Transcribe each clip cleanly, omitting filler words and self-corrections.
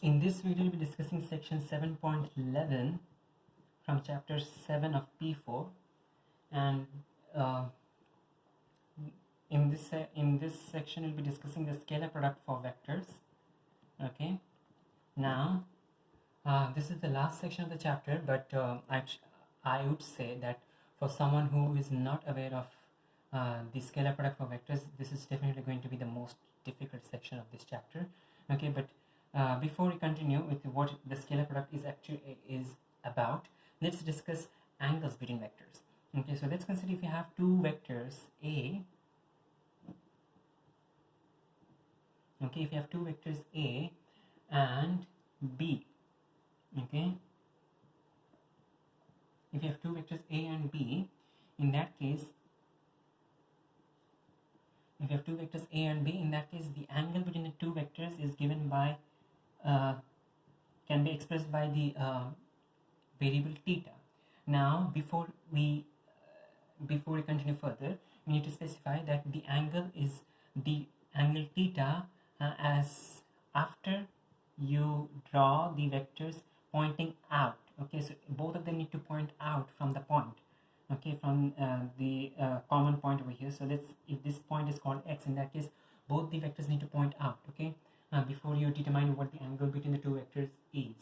In this video, we'll be discussing section 7.11 from chapter 7 of P4, and uh, in this section, we'll be discussing the scalar product for vectors. Okay, now this is the last section of the chapter, but I would say that for someone who is not aware of the scalar product for vectors, this is definitely going to be the most difficult section of this chapter. Okay, but before we continue with what the scalar product is about, let's discuss angles between vectors. Okay, so let's consider if you have two vectors A. Okay, if you have two vectors A and B. Okay, if you have two vectors A and B, in that case, if you have two vectors A and B, in that case, the angle between the two vectors is given by can be expressed by the variable theta. Now, before we continue further, we need to specify that the angle is the angle theta as after you draw the vectors pointing out. Okay, so both of them need to point out from the point. Okay, from the common point over here. So let's, if this point is called x, in that case both the vectors need to point out. Okay, before you determine what the angle between the two vectors is.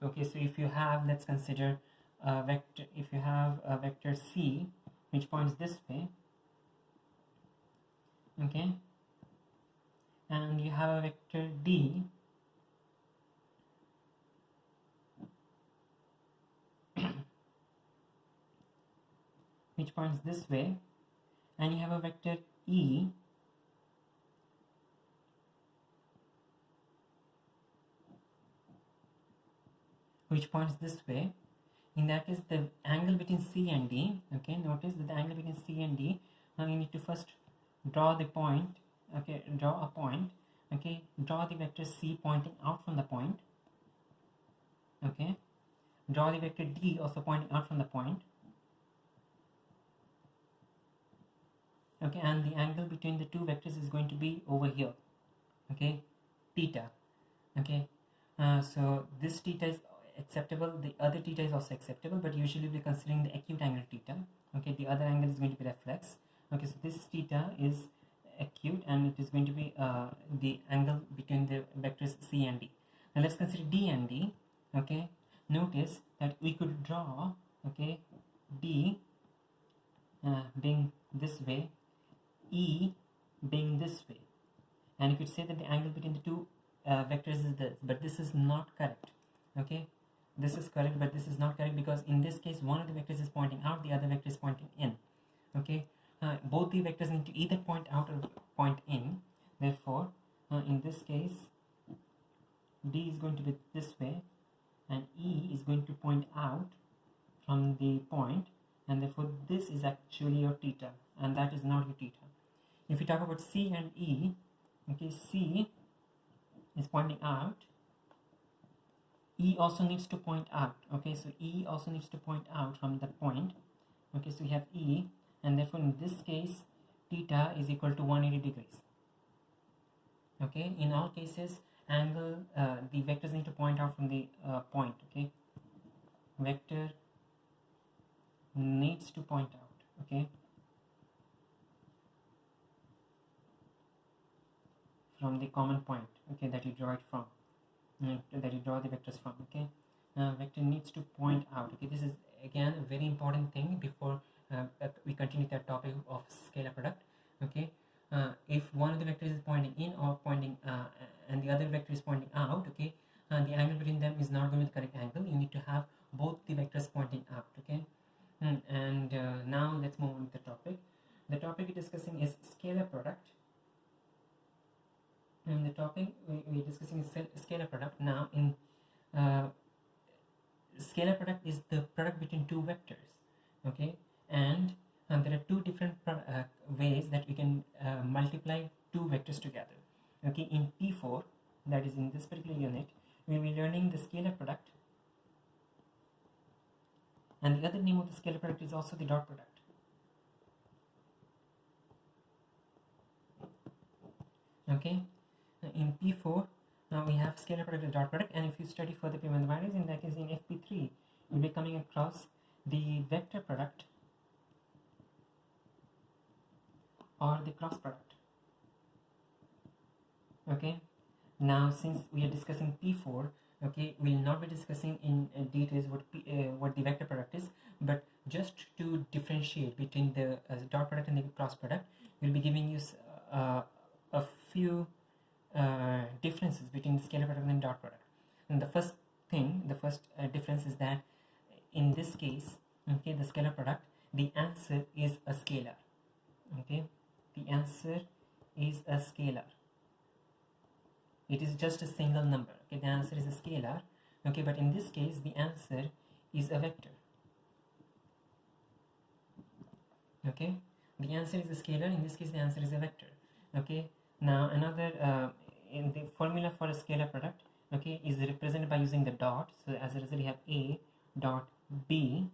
Okay, so if you have, let's consider a vector, if you have a vector c which points this way, okay, and you have a vector d which points this way, and you have a vector e which points this way. In that case, the angle between C and D, okay, notice that the angle between C and D, now you need to first draw the point, okay, draw a point, okay, draw the vector C pointing out from the point, okay, draw the vector D also pointing out from the point, okay, and the angle between the two vectors is going to be over here, okay, theta, okay. So this theta is acceptable, the other theta is also acceptable, but usually we're considering the acute angle theta. Okay, the other angle is going to be reflex. Okay, so this theta is acute and it is going to be the angle between the vectors C and D. Now let's consider D and D. Okay, notice that we could draw, okay, D being this way, E being this way, and you could say that the angle between the two vectors is this, but this is not correct. Okay, this is correct, but this is not correct, because in this case one of the vectors is pointing out, the other vector is pointing in. Okay, both the vectors need to either point out or point in. Therefore, in this case, D is going to be this way and E is going to point out from the point, and therefore this is actually your theta and that is not your theta. If you talk about C and E, okay, C is pointing out, E also needs to point out. Okay, so E also needs to point out from the point. Okay, so we have E, and therefore in this case theta is equal to 180 degrees. Okay, in all cases angle, the vectors need to point out from the point. Okay, vector needs to point out. Okay, from the common point, okay, that you draw it from, that you draw the vectors from. Okay, vector needs to point out. Okay, this is again a very important thing before we continue that topic of scalar product. Okay, if one of the vectors is pointing in or pointing and the other vector is pointing out, okay, the angle between them is not going to be the correct angle. You need to have both the vectors pointing out. Okay, and now let's move on to the topic. The topic we're discussing is scalar product. And the topic we're discussing is scalar product. Now, in scalar product is the product between two vectors. Okay, and there are two different ways that we can multiply two vectors together. Okay, in P4, that is in this particular unit, we will be learning the scalar product, and the other name of the scalar product is also the dot product. Okay, in P4 Now we have scalar product with dot product, and if you study further P mathematics, in that case in FP3 you'll be coming across the vector product or the cross product. Okay, now since we are discussing P4, okay, we'll not be discussing in details what the vector product is, but just to differentiate between the dot product and the cross product, we'll be giving you a few differences between the scalar product and dot product. And the first difference is that in this case, okay, the scalar product, the answer is a scalar. Okay, the answer is a scalar. It is just a single number. Okay, the answer is a scalar. Okay, but in this case, the answer is a vector. Okay, the answer is a scalar. In this case, the answer is a vector. Okay, now another in the formula for a scalar product, okay, is represented by using the dot. So as a result, you have A dot B.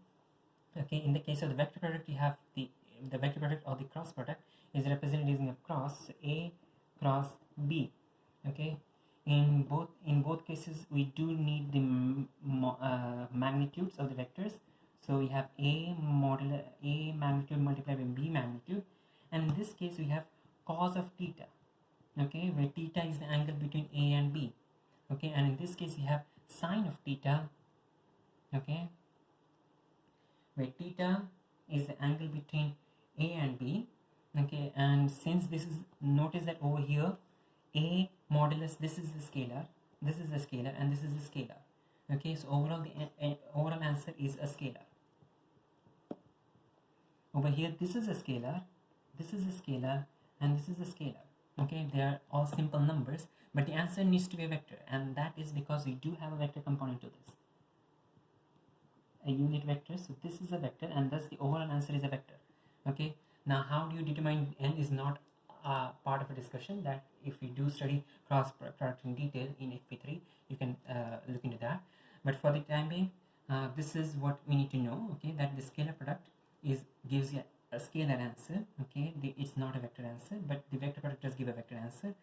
Okay, in the case of the vector product, you have the vector product or the cross product is represented using a cross, so A cross B. Okay, in both cases we do need the magnitudes of the vectors. So we have A magnitude multiplied by B magnitude, and in this case we have cos of theta. Okay, where theta is the angle between A and B. Okay, and in this case we have sine of theta. Okay, where theta is the angle between A and B. Okay, and since this is, notice that over here A modulus, this is the scalar, this is a scalar, and this is a scalar. Okay, so overall the overall answer is a scalar. Over here this is a scalar, this is a scalar, and this is a scalar. Okay, they are all simple numbers, but the answer needs to be a vector, and that is because we do have a vector component to this, a unit vector. So this is a vector, and thus the overall answer is a vector. Okay, now how do you determine n is not part of a discussion, that if you do study cross product in detail in FP3, you can look into that. But for the time being, this is what we need to know. Okay, that the scalar product gives you a scalar answer. Okay, it's not a vector answer, but the vector product does give a vector answer.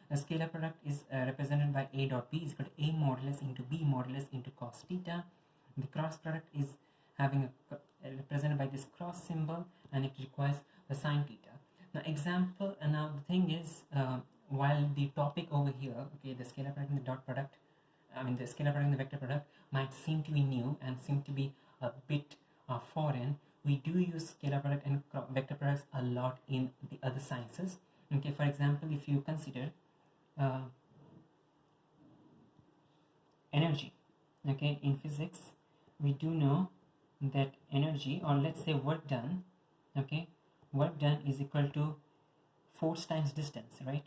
A scalar product is represented by A dot B is equal to A modulus into B modulus into cos theta. The cross product is having represented by this cross symbol, and it requires the sine theta. Now example, and now the thing is, while the topic over here, okay, the scalar product and the dot product, the scalar product and the vector product might seem to be new and seem to be a bit foreign, we do use scalar product and vector products a lot in the other sciences. Okay, for example, if you consider energy, okay, in physics, we do know that energy, or let's say work done, okay, work done is equal to force times distance, right?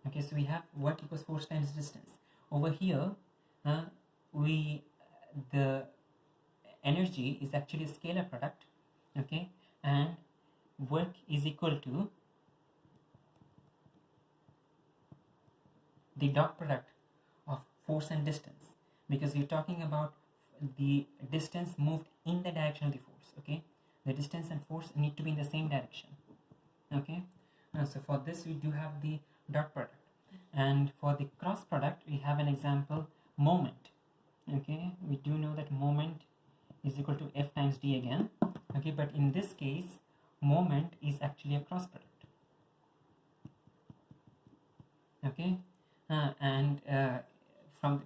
Okay, so we have work equals force times distance. Over here, the energy is actually a scalar product, okay, and work is equal to the dot product of force and distance, because you're talking about the distance moved in the direction of the force. Okay, the distance and force need to be in the same direction. Okay, so for this we do have the dot product, and for the cross product we have an example, moment. Okay, we do know that moment is equal to F times D again. Okay, but in this case moment is actually a cross product. Okay, and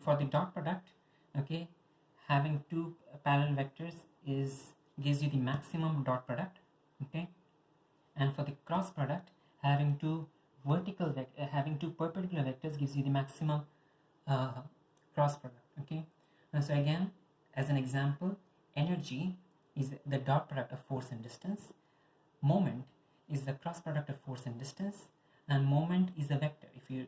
for the dot product, okay, having two parallel vectors gives you the maximum dot product. Okay, and for the cross product, having two perpendicular vectors gives you the maximum cross product. Okay, and so again, as an example, energy is the dot product of force and distance, moment is the cross product of force and distance, and moment is a vector. If you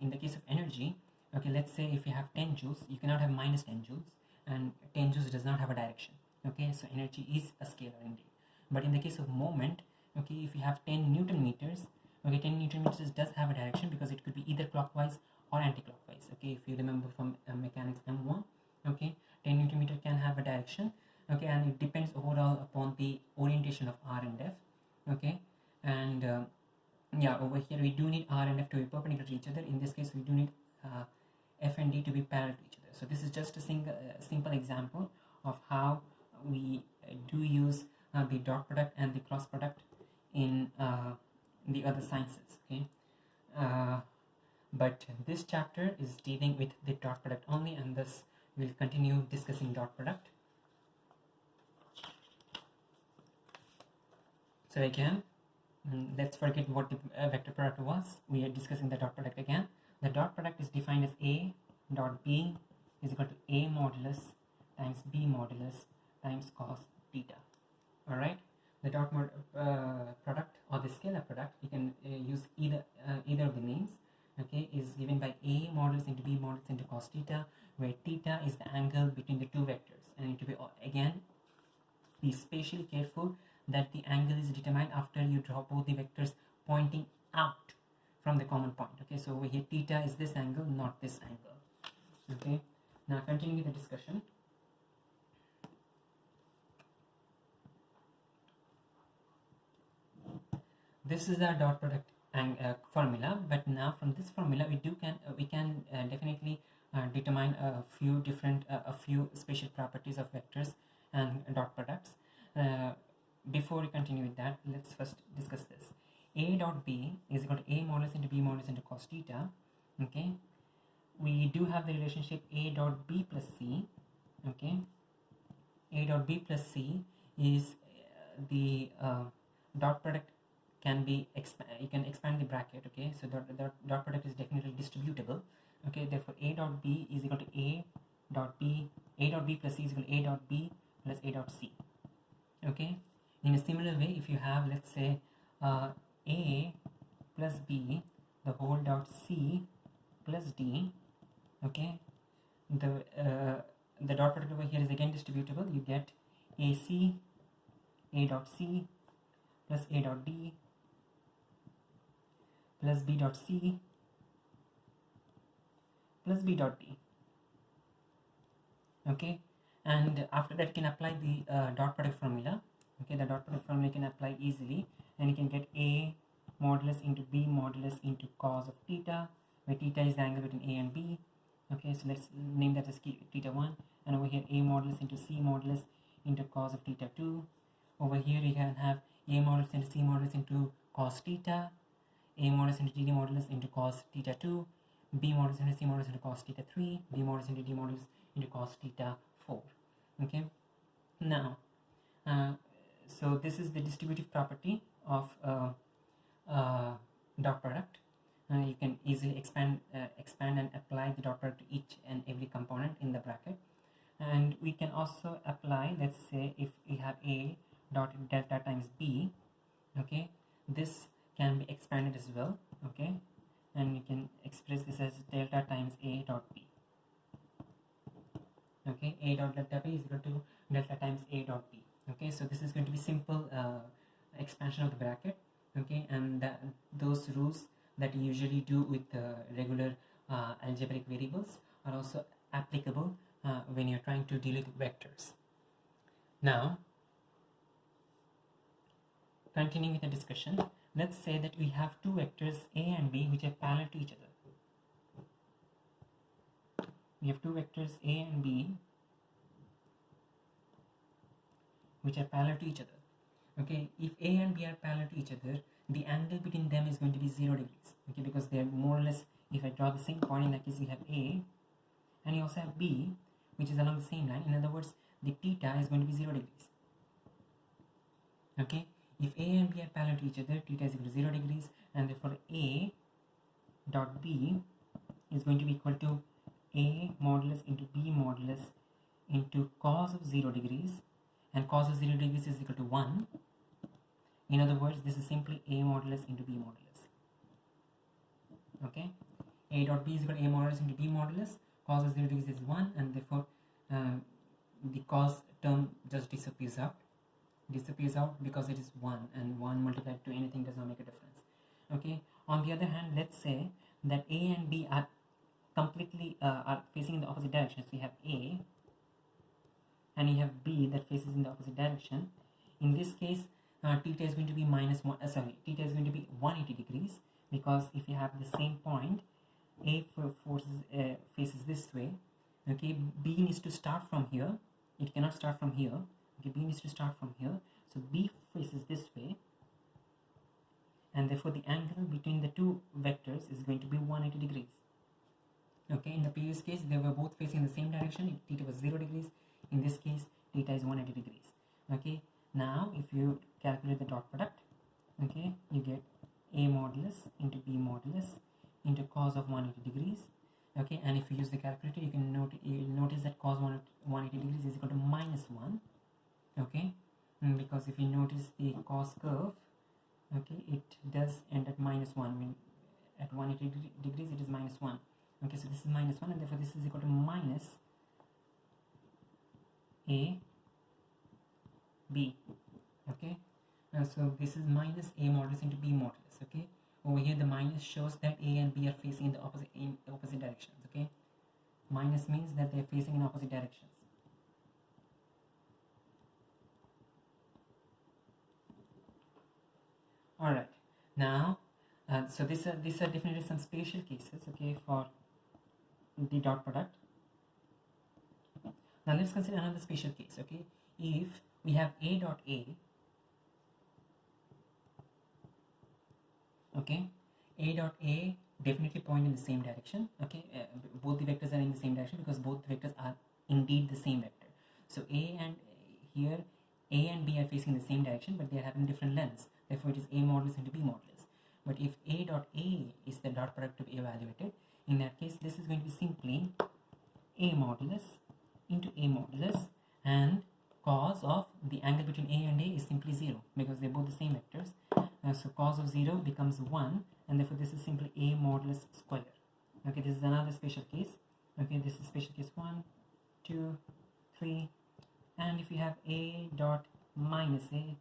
in the case of energy, okay, let's say if you have 10 joules, you cannot have minus 10 joules, and 10 joules does not have a direction. Okay, so energy is a scalar indeed. But in the case of moment, okay, if you have 10 Newton meters, okay, 10 Newton meters does have a direction, because it could be either clockwise or anti-clockwise. Okay, if you remember from mechanics M1, okay, 10 Newton meter can have a direction. Okay, and it depends overall upon the orientation of R and F. Okay, and yeah, over here we do need R and F to be perpendicular to each other. In this case we do need f and d to be parallel to each other. So this is just a simple example of how we do use the dot product and the cross product in the other sciences. Okay, but this chapter is dealing with the dot product only, and thus we'll continue discussing dot product. So again, let's forget what the vector product was. We are discussing the dot product again. The dot product is defined as A dot B is equal to A modulus times B modulus times cos theta. Alright, the dot product or the scalar product, you can use either of the names, okay, is given by A modulus into B modulus into cos theta, where theta is the angle between the two vectors. And you need to be, again, be spatially careful that the angle is determined after you draw both the vectors pointing out from the common point. Okay, so over here theta is this angle, not this angle. Okay, now continuing the discussion. This is our dot product formula, but now from this formula we can definitely determine a few different spatial properties of vectors and dot products. Before we continue with that, let's first discuss this. A dot B is equal to A modulus into B modulus into cos theta. Okay, we do have the relationship A dot B plus C. Okay, A dot B plus C is the dot product can be you can expand the bracket. Okay, so the dot product is definitely distributable. Okay, therefore A dot B is equal to A dot B plus C is equal to A dot B plus A dot C. Okay, in a similar way, if you have, let's say, A plus B the whole dot C plus D, okay, the dot product over here is again distributable. You get AC A dot C plus A dot D plus B dot C plus B dot D. Okay, and after that you can apply the dot product formula. Okay, the dot product formula you can apply easily, and you can get A modulus into B modulus into cos of theta, where theta is the angle between A and B. Okay, so let's name that as theta 1, and over here A modulus into C modulus into cos of theta 2. Over here you can have A modulus into C modulus into cos theta, A modulus into D modulus into cos theta 2, B modulus into C modulus into cos theta 3, B modulus into D modulus into cos theta 4. Okay, now so this is the distributive property of dot product. You can easily expand and apply the dot product to each and every component in the bracket. And we can also apply, let's say, if we have A dot delta times B, okay, this can be expanded as well. Okay, and we can express this as delta times A dot B. Okay, A dot delta B is equal to delta times A dot B. Okay, so this is going to be simple expansion of the bracket. Okay, and those rules that you usually do with regular algebraic variables are also applicable when you're trying to deal with vectors. Now, continuing with the discussion, let's say that we have two vectors A and B which are parallel to each other. We have two vectors A and B which are parallel to each other. Okay, if A and B are parallel to each other, the angle between them is going to be 0 degrees. Okay, because they are more or less, if I draw the same point, in that case we have A and you also have B which is along the same line. In other words, the theta is going to be 0 degrees. Okay, if A and B are parallel to each other, theta is equal to 0 degrees, and therefore A dot B is going to be equal to A modulus into B modulus into cos of 0 degrees, and cos of 0 degrees is equal to 1. In other words, this is simply A modulus into B modulus. Okay, A dot B is equal to A modulus into B modulus, cos of 0 degrees is 1, and therefore the cos term just disappears out because it is 1, and 1 multiplied to anything does not make a difference. Okay, on the other hand, let's say that A and B are completely are facing in the opposite direction. So you have A and you have B that faces in the opposite direction. In this case, theta is going to be theta is going to be 180 degrees, because if you have the same point faces this way, okay, B needs to start from here. It cannot start from here. Okay, B needs to start from here. So B faces this way, and therefore the angle between the two vectors is going to be 180 degrees. Okay, in the previous case they were both facing the same direction. Theta was 0 degrees. In this case theta is 180 degrees. Okay, now if you calculate the dot product, okay, you get A modulus into B modulus into cos of 180 degrees. Okay, and if you use the calculator, you can notice that cos 180 degrees is equal to -1. Okay, because if you notice the cos curve, okay, it does end at -1. When at 180 degrees it is -1. Okay, so this is -1, and therefore this is equal to minus A B. Okay, so this is minus A modulus into B modulus. Okay, over here the minus shows that A and B are facing in opposite directions. Okay, minus means that they are facing in opposite directions. All right, now so these are definitely some special cases, okay, for the dot product. Now let's consider another special case. Okay, if we have A dot A, okay, A dot A definitely point in the same direction. Okay, both the vectors are in the same direction because both vectors are indeed the same vector. So A and here A and B are facing the same direction, but they are having different lengths. Therefore it is A modulus into B modulus. But if A dot A is the dot product to be evaluated, in that case this is going to be simply A modulus into A modulus, and cos of the angle between A and A is simply 0 because they're both the same vectors. So cos of 0 becomes 1, and therefore this is simply A modulus square. Okay, this is another special case. Okay, this is special case 1, 2, 3, and if you have A dot minus A,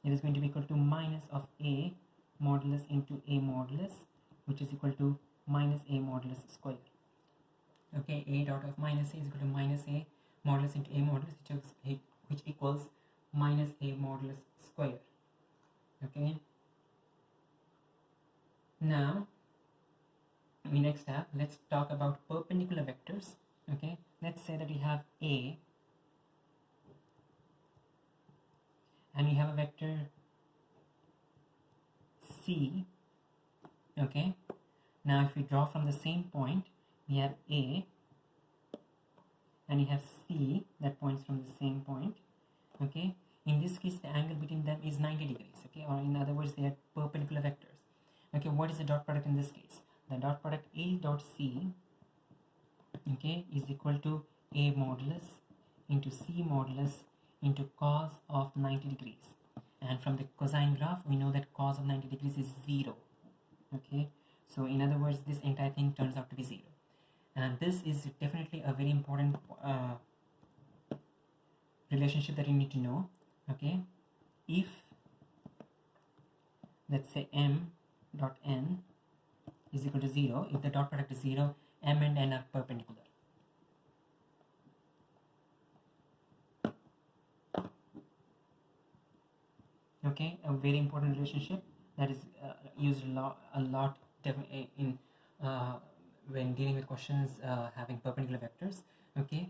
it is going to be equal to minus of A modulus into A modulus, which is equal to minus A modulus square. Okay, A dot of minus A is equal to minus A modulus into A modulus, which equals minus A modulus square. Okay, now we next have, let's talk about perpendicular vectors. Okay, let's say that we have A and we have a vector C. Okay, now if we draw from the same point, we have A and we have C that points from the same point. Okay, in this case the angle between them is 90 degrees. Okay, or in other words they are perpendicular vectors. Okay, what is the dot product in this case? The dot product A dot C, okay, is equal to A modulus into C modulus into cos of 90 degrees, and from the cosine graph we know that cos of 90 degrees is 0. Okay, so in other words this entire thing turns out to be 0, and this is definitely a very important relationship that you need to know. Okay, if let's say M dot N is equal to 0, if the dot product is 0, M and N are perpendicular. Okay, a very important relationship that is used a lot in when dealing with questions having perpendicular vectors. Okay,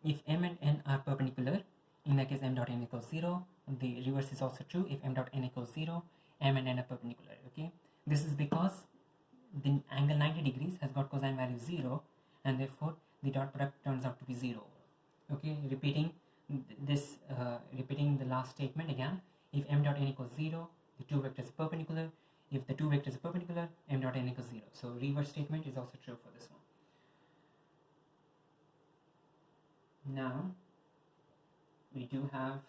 if M and N are perpendicular, in that case M dot N equals 0. The reverse is also true. If M dot N equals 0, M and N are perpendicular. Okay, this is because the angle 90 degrees has got cosine value 0, and therefore the dot product turns out to be 0. Okay, repeating this, repeating the last statement again. If M dot N equals 0, the two vectors are perpendicular. If the two vectors are perpendicular, M dot N equals 0. So reverse statement is also true for this one. Now we do have,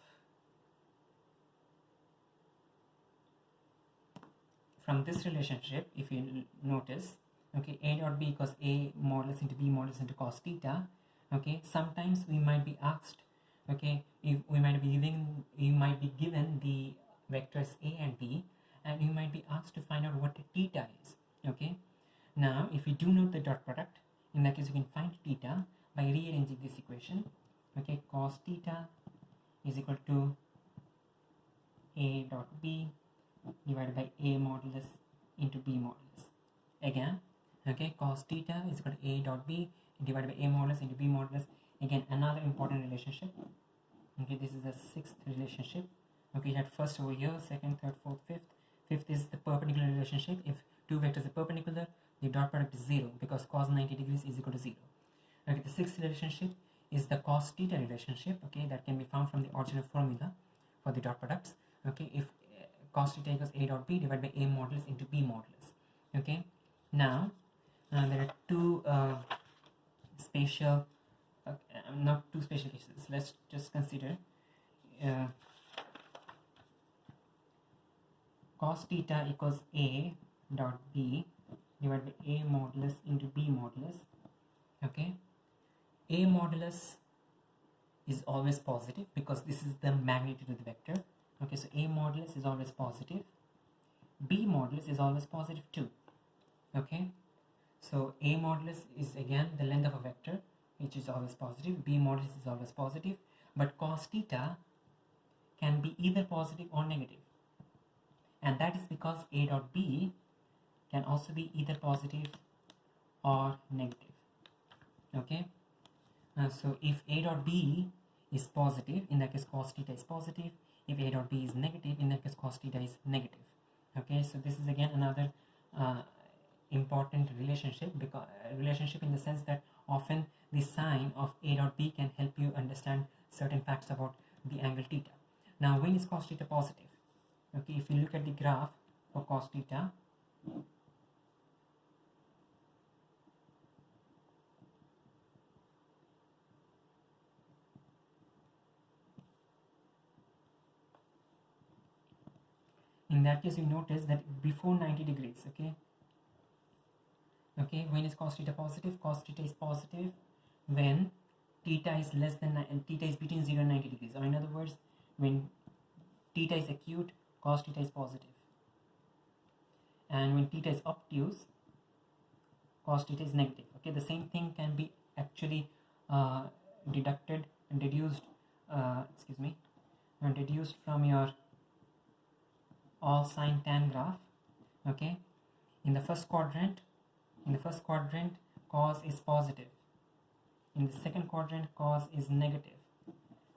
from this relationship, if you notice, okay, A dot B equals A modulus into B modulus into cos theta. Okay, sometimes we might be asked, okay, if we might be given, you might be given the vectors A and B, and you might be asked to find out what theta is. Okay, now if you do know the dot product, in that case you can find theta by rearranging this equation. Okay, cos theta is equal to A dot B divided by A modulus into B modulus. Again, Okay, cos theta is equal to a dot b divided by a modulus into b modulus. Again, another important relationship. Okay, this is the sixth relationship. Okay, you had first over here, second, third, fourth, fifth. Fifth is the perpendicular relationship. If two vectors are perpendicular, the dot product is 0 because cos 90 degrees is equal to 0. Okay, the sixth relationship is the cos theta relationship. Okay, that can be found from the original formula for the dot products. Okay, if cos theta equals a dot b divided by a modulus into b modulus. Okay, now there are two spatial, not two spatial cases. Let's just consider uh, cos theta equals a dot b divided by a modulus into b modulus. Okay, a modulus is always positive because this is the magnitude of the vector. Okay, so a modulus is always positive, b modulus is always positive too. Okay, so a modulus is again the length of a vector, which is always positive. B modulus is always positive, but cos theta can be either positive or negative, and that is because a dot b can also be either positive or negative. Okay, so if a dot b is positive, in that case cos theta is positive. If a dot b is negative, in that case cos theta is negative. Okay, so this is again another important relationship, because relationship in the sense that often the sign of a dot b can help you understand certain facts about the angle theta. Now, when is cos theta positive? Okay, if you look at the graph for cos theta, in that case you notice that before 90 degrees, okay, when is cos theta positive? Cos theta is positive when theta is less than, and theta is between 0 and 90 degrees, or in other words, when theta is acute, cos theta is positive, and when theta is obtuse, cos theta is negative. Okay, the same thing can be actually deducted and deduced deduced from your all sine tan graph. Okay, in the first quadrant cos is positive, in the second quadrant cos is negative.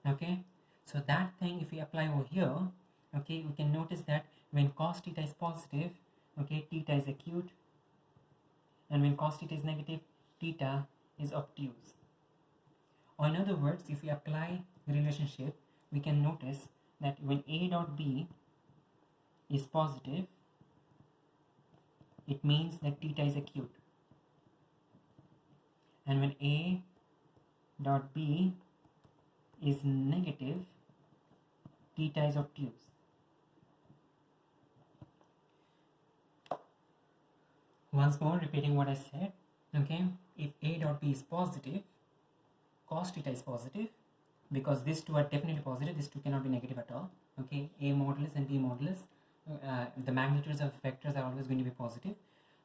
Okay, so that thing if we apply over here, okay, we can notice that when cos theta is positive, okay, theta is acute, and when cos theta is negative, theta is obtuse. Or in other words, if we apply the relationship, we can notice that when a dot b is positive, it means that theta is acute, and when a dot b is negative, theta is obtuse. Once more, repeating what I said. Okay, if a dot b is positive, cos theta is positive, because these two are definitely positive, these two cannot be negative at all. Okay, a modulus and b modulus, the magnitudes of vectors are always going to be positive.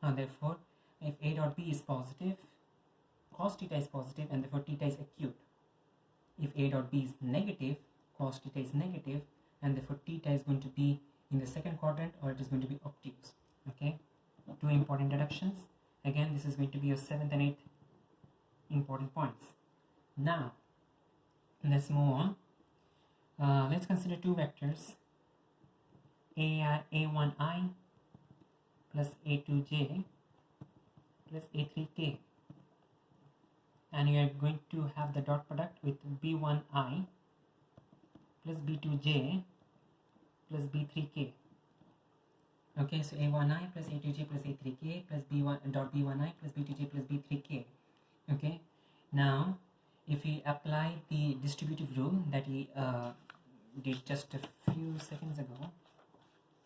Therefore, if a dot b is positive, cos theta is positive, and therefore theta is acute. If a dot b is negative, cos theta is negative, and therefore theta is going to be in the second quadrant, or it is going to be obtuse. Okay, two important deductions. Again, this is going to be your 7th and 8th important points. Now, let's move on. Let's consider two vectors, a1i plus a2j plus a3k, and you are going to have the dot product with b1i plus b2j plus b3k. Okay, so a1i plus a2j plus a3k plus b1 dot b1i plus b2j plus b3k. Okay, now if we apply the distributive rule that we did just a few seconds ago,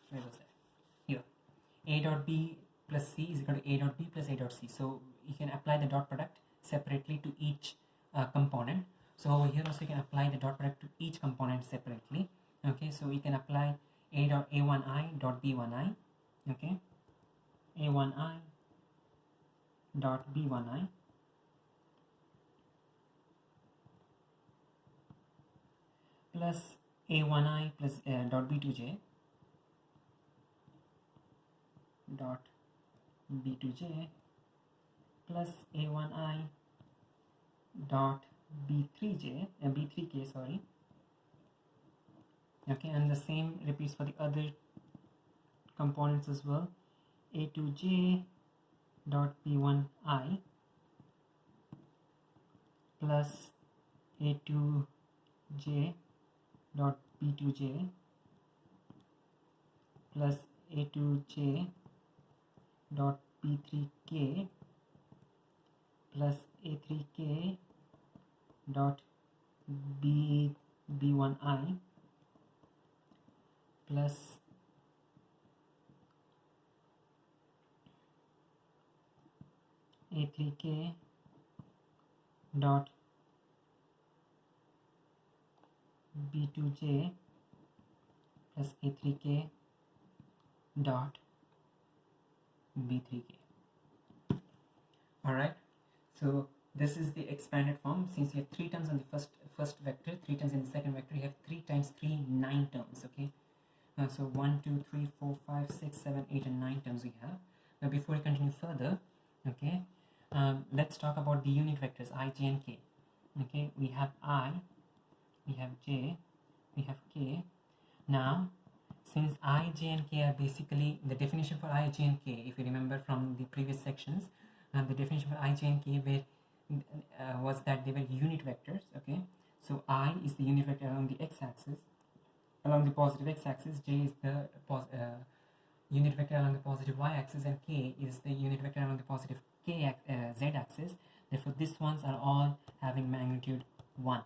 where was that? Here, a dot b plus c is equal to a dot b plus a dot c. So you can apply the dot product separately to each component. So over here also you can apply the dot product to each component separately. Okay, so we can apply a1i dot b1i. Okay, a1i dot b1i plus a1i plus dot b2j dot b2j plus a1i dot b3k, sorry. Okay, and the same repeats for the other components as well. a2j dot b1i plus a2j dot b2j plus a2j dot b3k plus a3k dot b1i plus a3k dot b2j plus a3k dot b3k. Alright, so this is the expanded form. Since you have 3 terms on the first vector, 3 terms in the second vector, you have 3 times 3, 9 terms. Okay, so 1, 2, 3, 4, 5, 6, 7, 8 and 9 terms we have. Now before we continue further, okay, let's talk about the unit vectors I, j and k. Okay, we have I, we have j, we have k. Now since I, j and k are basically the definition for I, j and k, if you remember from the previous sections, the definition for I, j and k was that they were unit vectors. Okay, so I is the unit vector along the x-axis, along the positive x-axis, j is the unit vector along the positive y-axis, and k is the unit vector along the positive z-axis. Therefore these ones are all having magnitude 1.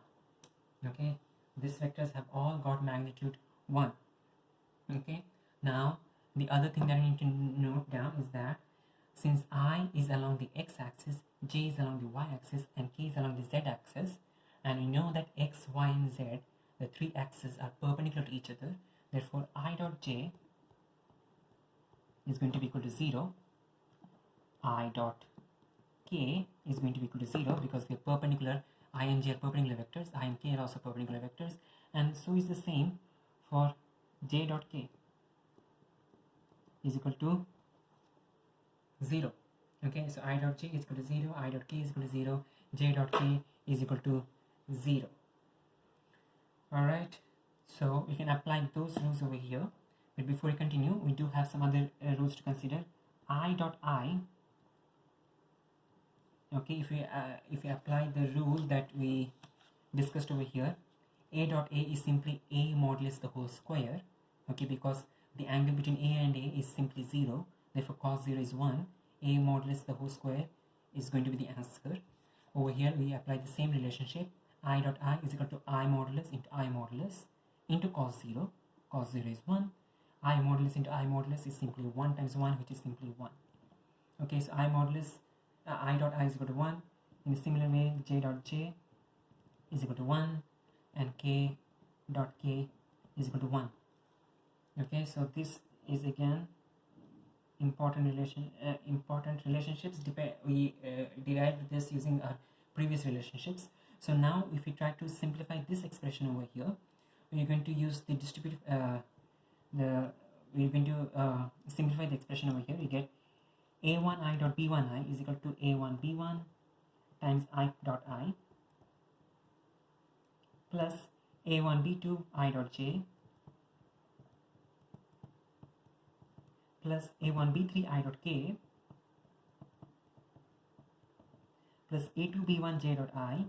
Okay, these vectors have all got magnitude 1. Okay, now the other thing that I need to note down is that since I is along the x-axis, j is along the y-axis, and k is along the z-axis, and we know that x, y and z, the 3 axes, are perpendicular to each other. Therefore I dot j is going to be equal to 0, I dot k is going to be equal to 0 because they are perpendicular. I and j are perpendicular vectors, I and k are also perpendicular vectors, and so is the same for j dot k is equal to 0. Okay, so I dot j is equal to 0, I dot k is equal to 0, j dot k is equal to 0. Alright, so we can apply those rules over here, but before we continue, we do have some other rules to consider. I dot I, okay, if we apply the rule that we discussed over here, a dot a is simply a modulus the whole square. Okay, because the angle between a and a is simply 0, therefore cos 0 is 1. A modulus the whole square is going to be the answer. Over here we apply the same relationship. I dot I is equal to I modulus into cos 0. Cos 0 is 1. I modulus into I modulus is simply 1 times 1, which is simply 1. Okay, so I modulus I dot I is equal to 1. In a similar way, j dot j is equal to 1, and k dot k is equal to 1. Okay, so this is again important relationships. We derived this using our previous relationships. So now if we try to simplify this expression over here, we're going to use the distributive we're going to simplify the expression over here. We get a1i dot b1i is equal to a1 b1 times I dot I plus a1 b2 I dot j plus a1 b3 I dot k plus a2 b1 j dot I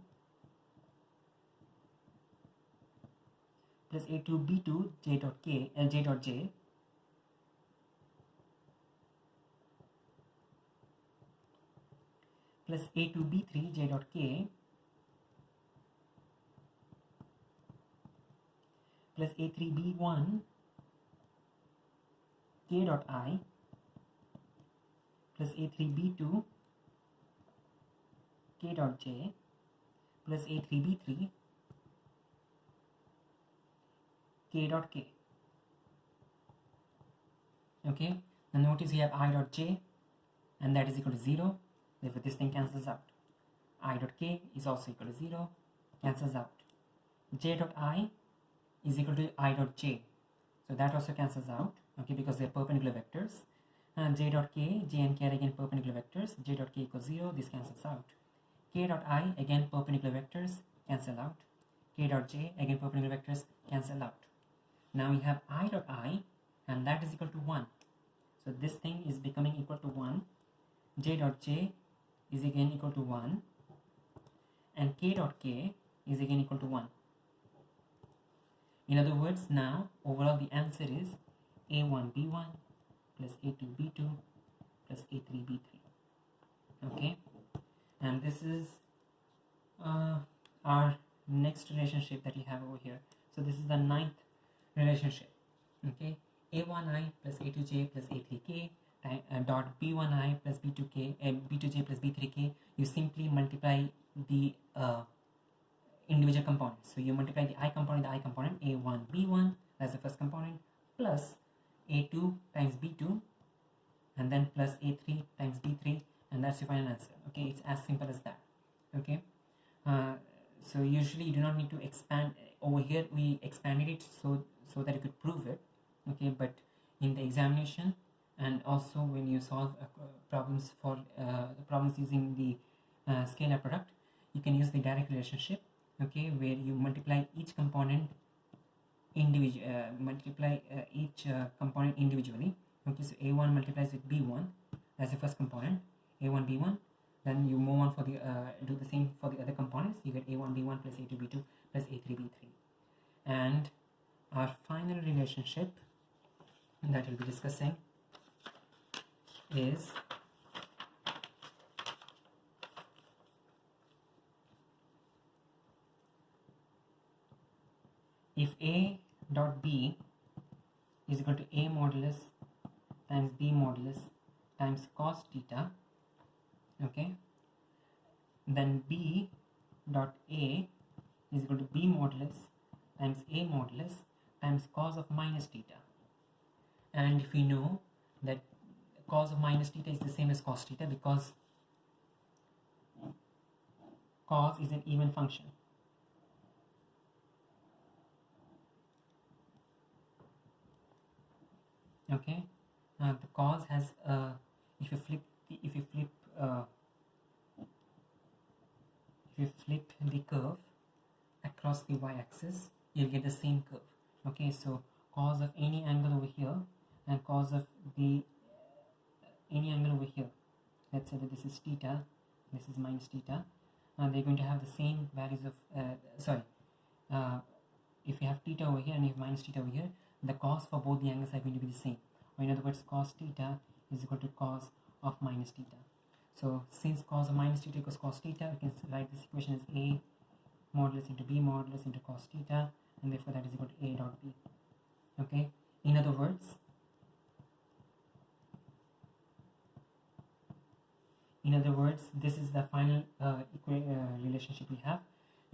plus a2 b2 j dot k j dot j plus a2 b3 j dot k plus a3 b1 k dot I plus a3 b2 k dot j plus a3 b3 k dot k. Okay, now notice we have I dot j, and that is equal to 0. Therefore this thing cancels out. I dot k is also equal to 0, cancels out. J dot I is equal to I dot j, so that also cancels out. Okay, because they are perpendicular vectors. j dot k, j and k are again perpendicular vectors. J dot k equals 0, this cancels out. K dot I, again perpendicular vectors, cancel out. K dot j, again perpendicular vectors, cancel out. Now we have I dot I, and that is equal to 1. So this thing is becoming equal to 1. J dot j is again equal to 1. And k dot k is again equal to 1. In other words, now overall the answer is a1b1 plus a2b2 plus a3b3. Okay, and this is our next relationship that we have over here. So this is the ninth relationship. Okay, a1i plus a2j plus a3k dot b1i plus b2k and b2j plus b3k. You simply multiply the individual components. So you multiply the I component, a1 b1, that's the first component, plus a2 times b2, and then plus a3 times b3, and that's your final answer. Okay, it's as simple as that. Okay, so usually you do not need to expand. Over here we expanded it so that you could prove it. Okay, but in the examination and also when you solve problems for problems using the scalar product, you can use the direct relationship. Okay, where you multiply each component individually. Okay, so a1 multiplies with b1 as the first component, a1 b1. Then you move on for the do the same for the other components. You get a1 b1 plus a2 b2 plus a3 b3. And our final relationship that we'll be discussing is if a dot b is equal to a modulus times b modulus times cos theta, okay, then b dot a is equal to b modulus times a modulus times cos of minus theta. And if we know that cos of minus theta is the same as cos theta, because cos is an even function. Okay, the cos has if you flip the curve across the y-axis, you'll get the same curve. Okay, so cos of any angle over here and cos of the any angle over here, let's say that this is theta, this is minus theta, they're going to have the same values of if you have theta over here and you have minus theta over here, the cos for both the angles are going to be the same. Or in other words, cos theta is equal to cos of minus theta. So since cos of minus theta equals cos theta, we can write this equation as a modulus into b modulus into cos theta, and therefore that is equal to a dot b. Okay, in other words, this is the final relationship we have.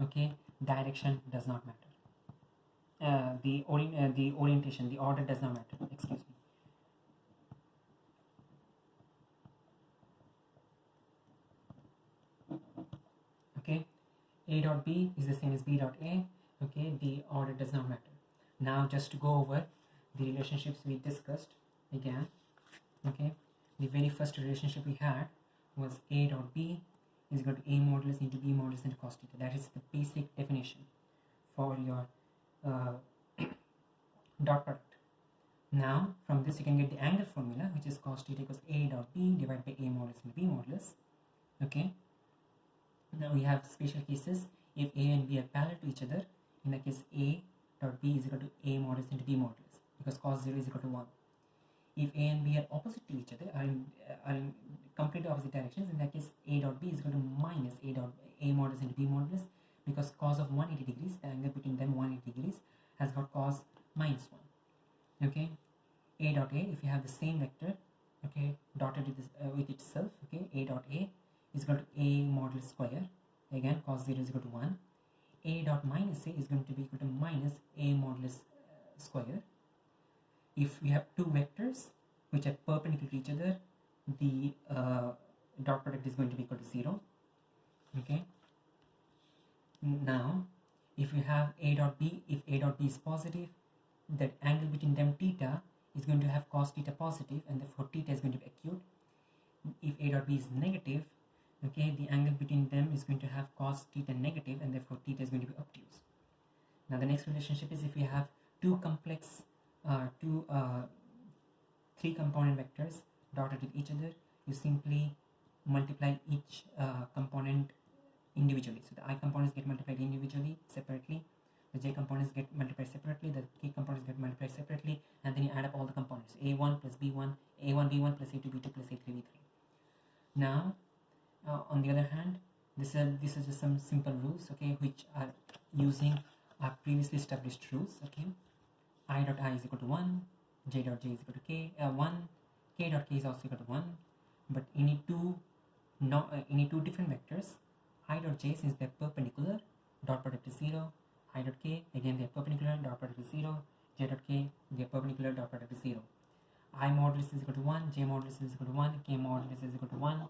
Okay, direction does not matter. The orientation, the order does not matter. Excuse me. Okay, a dot b is the same as b dot a. Okay, the order does not matter. Now just to go over the relationships we discussed again. Okay, the very first relationship we had was a dot b is equal to a modulus into b modulus into cos theta. That is the basic definition for your dot product. Now from this you can get the angle formula, which is cos theta equals a dot b divided by a modulus into b modulus. Okay, now we have special cases. If a and b are parallel to each other, in that case a dot b is equal to a modulus into b modulus, because cos 0 is equal to 1. If a and b are opposite to each other, are in completely opposite directions, in that case a dot b is equal to minus a modulus into b modulus, because cos of 180 degrees, the angle between them 180 degrees, has got cos minus 1. Okay, a dot a, if you have the same vector, okay, dotted with itself, okay, a dot a is equal to a modulus square, again cos 0 is equal to 1. A dot minus a is going to be equal to minus a modulus square. If we have two vectors which are perpendicular to each other, the dot product is going to be equal to 0. Okay, now if you have a dot b, if a dot b is positive, that angle between them theta is going to have cos theta positive, and therefore theta is going to be acute. If A dot B is negative, okay, the angle between them is going to have cos theta negative, and therefore theta is going to be obtuse. Now the next relationship is if we have two complex, three component vectors dotted with each other, you simply multiply each component individually. So the I components get multiplied individually, separately. The j components get multiplied separately. The k components get multiplied separately, and then you add up all the components: a1 plus b1, a1 b1 plus a2 b2 plus a3 b3. Now, on the other hand, this is just some simple rules, okay, which are using our previously established rules, okay. I dot I is equal to 1, j dot j is equal to k 1, k dot k is also equal to 1. But any two different vectors, I dot j, since they're perpendicular, dot product is 0. I dot k, again they're perpendicular, dot product is 0. J dot k, they're perpendicular, dot product is 0. I modulus is equal to 1, j modulus is equal to 1, k modulus is equal to 1.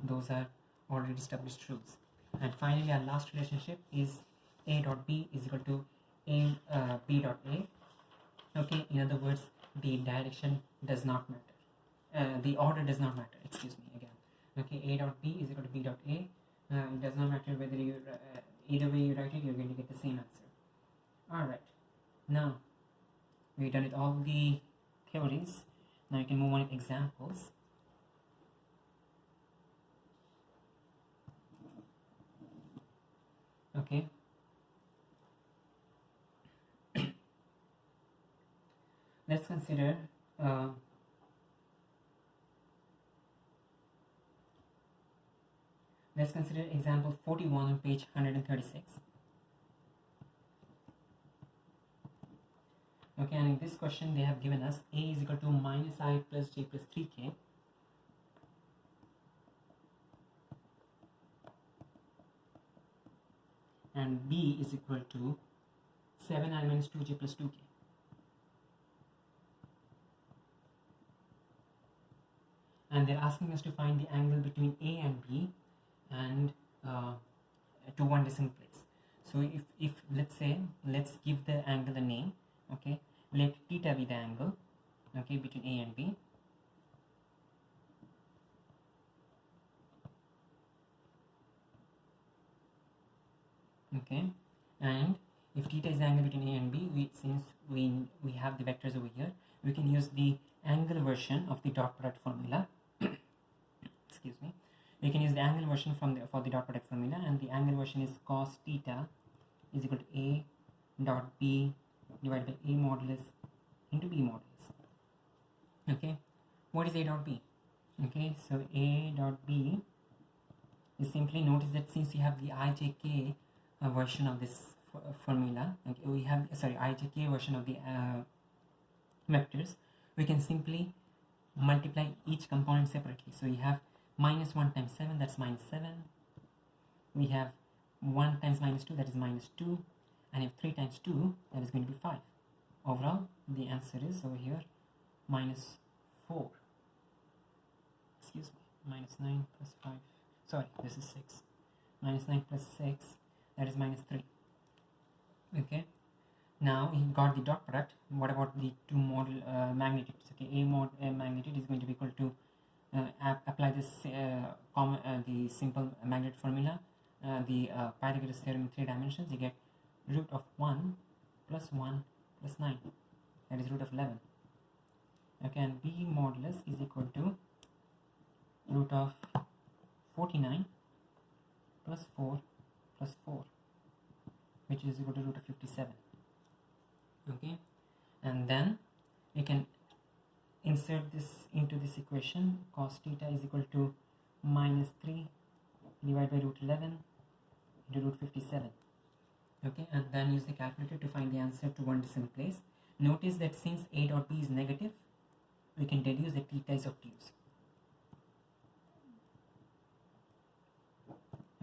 Those are already established rules. And finally, our last relationship is a dot b is equal to b dot a. Okay, in other words, the direction does not matter. The order does not matter. Excuse me again. Okay, a dot b is equal to b dot a. It does not matter whether you either way you write it, you're going to get the same answer. All right. Now we've done it all the theories. Now you can move on with examples. Okay. Let's consider example 41 on page 136. Okay, and in this question they have given us a is equal to minus I plus j plus 3k. And b is equal to 7I minus 2j plus 2k. And they're asking us to find the angle between A and B and to one decimal place. So if let's give the angle a name, okay, let theta be the angle, okay, between A and B. Okay, and if theta is the angle between A and B, since we have the vectors over here, we can use the angle version of the dot product formula. Excuse me. We can use the angle version for the dot product formula, and the angle version is cos theta is equal to A dot B divided by A modulus into B modulus. Okay, what is A dot B? Okay, so A dot B is simply, notice that since you have the IJK version of this formula, okay, we have IJK version of the vectors, we can simply multiply each component separately. So you have minus 1 times 7, that's minus 7. We have 1 times minus 2, that is minus 2. And if 3 times 2, that is going to be 5. Overall, the answer is over here minus 4. Excuse me, minus 9 plus 5. Sorry, this is 6. Minus 9 plus 6, that is minus 3. Okay. Now we got the dot product. What about the two model magnitudes? Okay, A magnitude is going to be equal to apply this the simple magnitude formula, the Pythagoras theorem in 3 dimensions. You get root of 1 plus 1 plus 9, that is root of 11. Okay, and B modulus is equal to root of 49 plus 4 plus 4, which is equal to root of 57. Okay, and then we can insert this into this equation. Cos theta is equal to minus 3 divided by root 11 into root 57. Okay, and then use the calculator to find the answer to one decimal place. Notice that since A dot B is negative, we can deduce that theta is obtuse.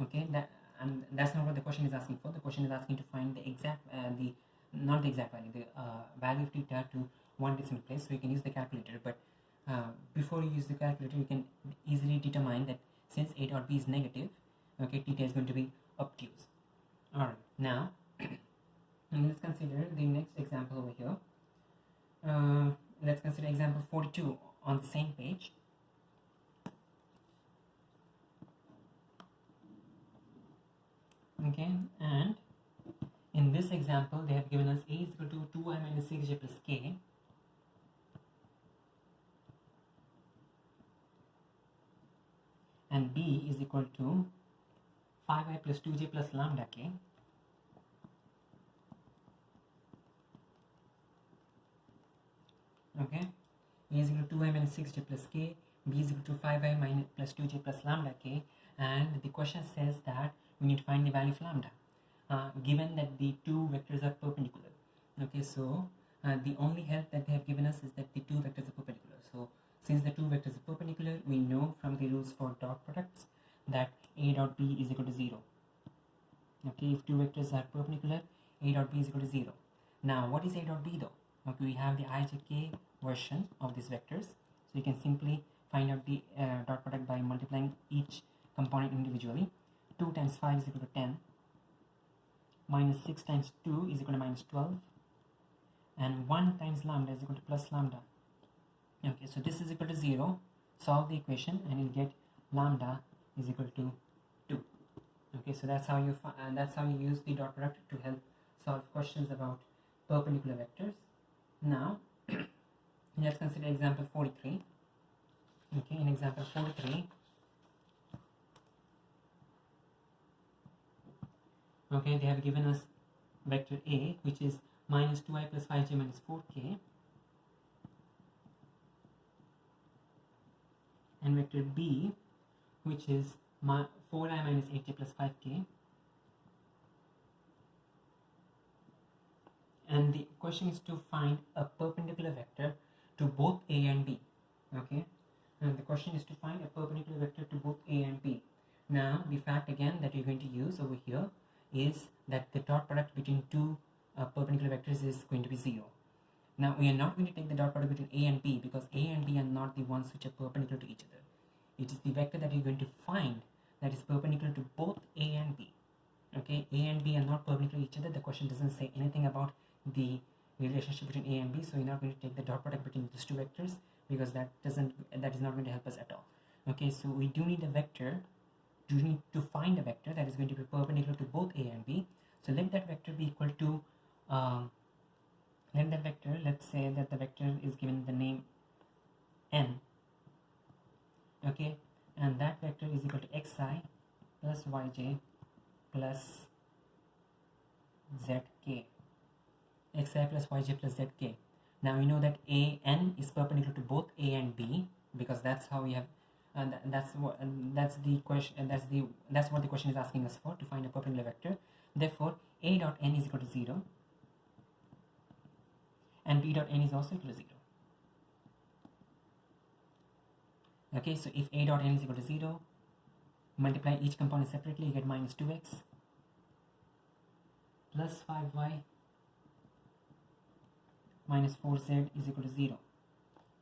Okay, that's not what the question is asking for. The question is asking to find the exact not the exact value, the value of theta to one decimal place. So you can use the calculator, but before you use the calculator, you can easily determine that since A dot B is negative, okay, theta is going to be obtuse. Alright, now let's consider the next example over here. let's consider example 42 on the same page. Okay, and in this example they have given us a is equal to 2i minus 6j plus k, and b is equal to 5i plus 2j plus lambda k. Okay, a is equal to 2i minus 6j plus k, b is equal to 5i minus plus 2j plus lambda k, and the question says that we need to find the value of lambda given that the two vectors are perpendicular. Okay, so the only help that they have given us is that the two vectors are perpendicular. So since the two vectors are perpendicular, we know from the rules for dot products that a dot b is equal to 0. Okay, if two vectors are perpendicular, a dot b is equal to 0. Now what is a dot b though? Okay, we have the ijk version of these vectors, so you can simply find out the dot product by multiplying each component individually. 2 times 5 is equal to 10, minus 6 times 2 is equal to minus 12, and 1 times lambda is equal to plus lambda. Okay, so this is equal to 0. Solve the equation and you'll get lambda is equal to 2. Okay, so that's how you use the dot product to help solve questions about perpendicular vectors. Now let's consider example 43. Okay, in example 43, okay, they have given us vector a, which is minus 2i plus 5j minus 4k, and vector b, which is 4i minus 8j plus 5k. And the question is to find a perpendicular vector to both a and b. Okay, and the question is to find a perpendicular vector to both a and b. Now the fact again that you're going to use over here is that the dot product between two perpendicular vectors is going to be 0. Now we are not going to take the dot product between a and b because a and b are not the ones which are perpendicular to each other. It is the vector that you're going to find that is perpendicular to both a and b. Okay, a and b are not perpendicular to each other. The question doesn't say anything about the relationship between a and b, so you're not going to take the dot product between these two vectors because that is not going to help us at all. Okay, so we do need a vector. You need to find a vector that is going to be perpendicular to both a and b. So let that vector be equal to let's say that the vector is given the name n. Okay, and that vector is equal to xi plus yj plus zk. Xi plus yj plus zk. Now we know that an is perpendicular to both a and b because that's how we have, and that's what the question is asking us for, to find a perpendicular vector. Therefore a dot n is equal to 0 and b dot n is also equal to 0. Okay, so if a dot n is equal to 0, multiply each component separately, you get minus 2x plus 5y minus 4z is equal to 0.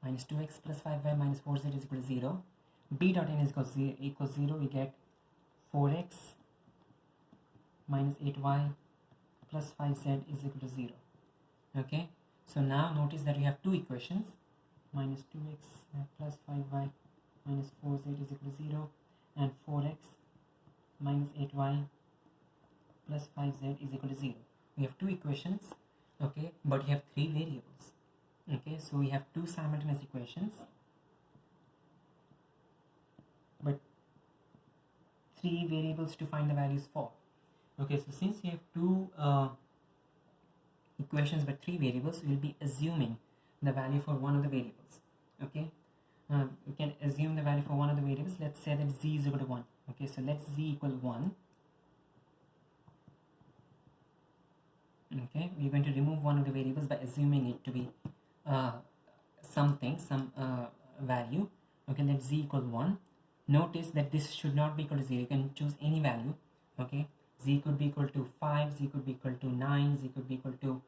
Minus 2x plus 5y minus 4z is equal to 0. B dot n is equals 0, we get 4x minus 8y plus 5z is equal to 0. Okay, so now notice that we have two equations, minus 2x plus 5y minus 4z is equal to 0 and 4x minus 8y plus 5z is equal to 0. We have two equations, okay, but we have three variables. Okay, so we have two simultaneous equations but three variables to find the values for. Okay, so since we have two equations but three variables, we will be assuming the value for one of the variables. Okay, we can assume the value for one of the variables. Let's say that z is equal to 1. Okay, so let z equal 1. Okay, we're going to remove one of the variables by assuming it to be some value. Okay, let z equal 1. Notice that this should not be equal to 0. You can choose any value. Okay, z could be equal to 5, z could be equal to 9, z could be equal to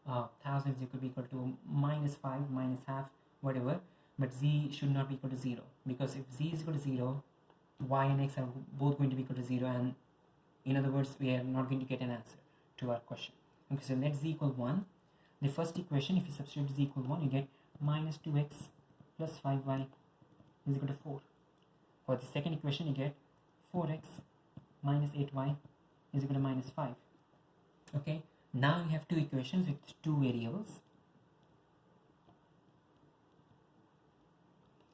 1000, z could be equal to minus 5, minus half, whatever, but z should not be equal to 0, because if z is equal to 0, y and x are both going to be equal to 0, and in other words we are not going to get an answer to our question. Okay, so let z equal 1. The first equation, if you substitute z equal 1, you get minus 2x plus 5y is equal to 4. For the second equation, you get 4x minus 8y is equal to minus 5. Okay, now you have two equations with two variables,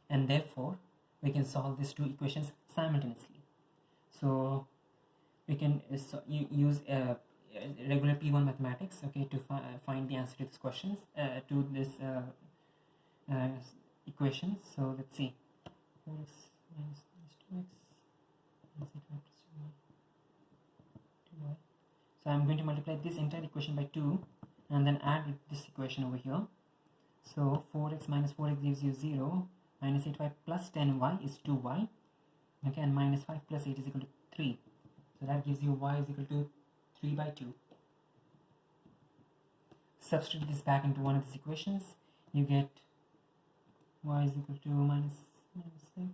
and therefore we can solve these two equations simultaneously. So we can use regular P1 mathematics, okay, to find the answer to these questions, to this equations. So let's see, 4x minus 2x minus 8y plus 2y. So I'm going to multiply this entire equation by 2 and then add this equation over here. So 4x minus 4x gives you 0, minus 8y plus 10y is 2y, okay, and minus 5 plus 8 is equal to 3. So that gives you y is equal to 3 by 2. Substitute this back into one of these equations. You get y is equal to minus 6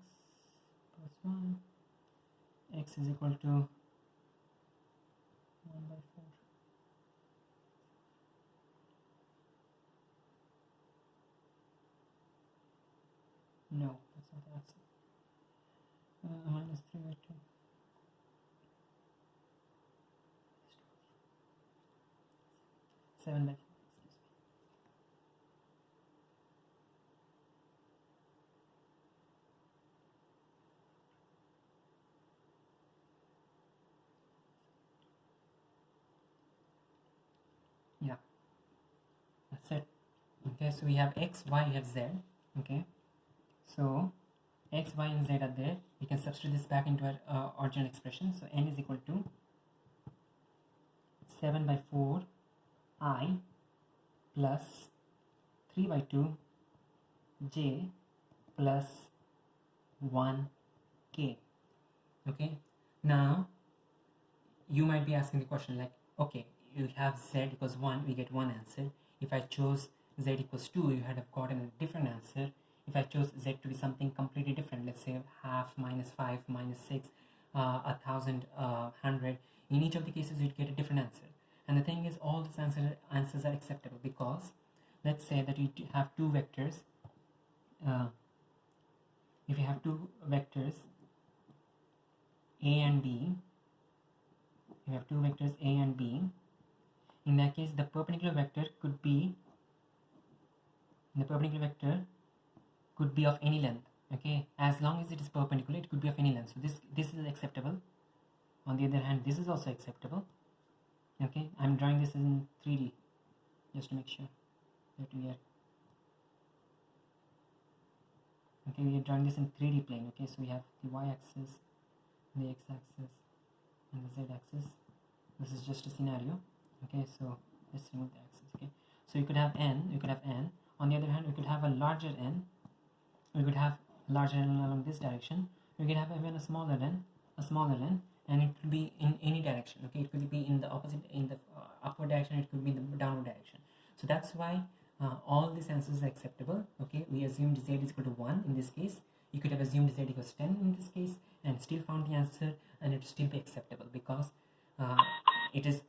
plus 1. X is equal to 1 by 4. No, that's not the answer. Minus 3 by 2. 7 by 4. Yeah, that's it. Okay, so we have x, y, we have z. Okay, so x, y, and z are there. We can substitute this back into our original expression. So n is equal to 7 by 4 I plus 3 by 2 j plus 1 k. Okay, now you might be asking the question like, okay, you have z equals 1, we get one answer. If I chose z equals 2, you had have gotten a different answer. If I chose z to be something completely different, let's say half, minus 5, minus 6, 1,000, 100, in each of the cases you'd get a different answer. And the thing is, all these answers are acceptable, because let's say that you have two vectors. If you have two vectors a and b, you have two vectors a and b, in that case the perpendicular vector could be of any length. Okay, as long as it is perpendicular, it could be of any length. So this is acceptable. On the other hand, this is also acceptable. Okay, I'm drawing this in 3D just to make sure that we are okay. We are drawing this in 3D plane. Okay, so we have the y-axis, the x-axis, and the z-axis. This is just a scenario. Okay, so let's remove the axis. Okay, so you could have n. On the other hand, we could have a larger n. We could have larger n along this direction. We could have even a smaller n, and it could be in any direction. Okay, it could be in the opposite, in the upward direction. It could be in the downward direction. So that's why all these answers are acceptable. Okay, we assumed z is equal to 1 in this case. You could have assumed z equals 10 in this case and still found the answer, and it would still be acceptable, because it is